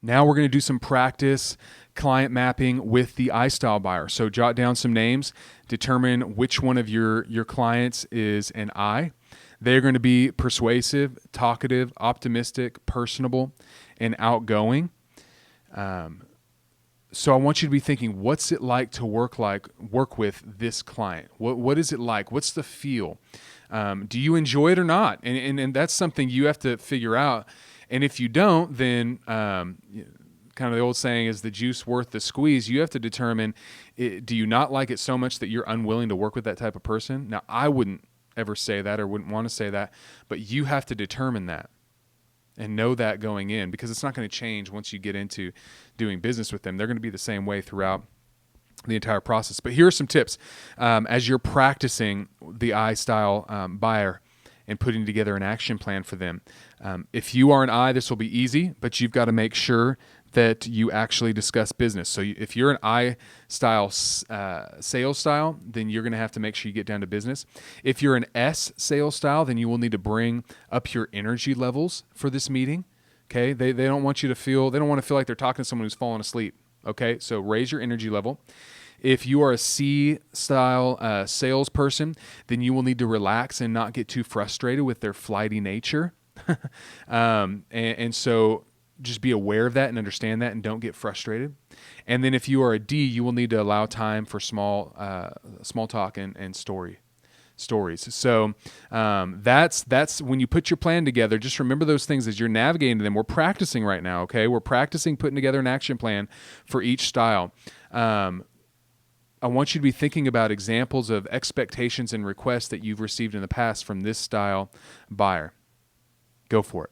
Now we're going to do some practice client mapping with the I style buyer. So jot down some names, determine which one of your clients is an I. They're going to be persuasive, talkative, optimistic, personable, and outgoing. So I want you to be thinking, what's it like to work with this client? What is it like? What's the feel? Do you enjoy it or not? And that's something you have to figure out. And if you don't, then kind of the old saying is the juice worth the squeeze. You have to determine, do you not like it so much that you're unwilling to work with that type of person? Now, I wouldn't ever say that or wouldn't want to say that, but you have to determine that and know that going in, because it's not going to change once you get into doing business with them. They're going to be the same way throughout the entire process. But here are some tips as you're practicing the I style buyer and putting together an action plan for them. If you are an I, this will be easy, but you've got to make sure that you actually discuss business. So if you're an I style sales style, then you're going to have to make sure you get down to business. If you're an S sales style, then you will need to bring up your energy levels for this meeting. Okay, they don't want you to feel, they don't want to feel like they're talking to someone who's falling asleep. Okay, so raise your energy level. If you are a C-style salesperson, then you will need to relax and not get too frustrated with their flighty nature. And so just be aware of that and understand that and don't get frustrated. And then if you are a D, you will need to allow time for small talk and stories. So that's when you put your plan together. Just remember those things as you're navigating them. We're practicing right now, okay? We're practicing putting together an action plan for each style. I want you to be thinking about examples of expectations and requests that you've received in the past from this style buyer. Go for it.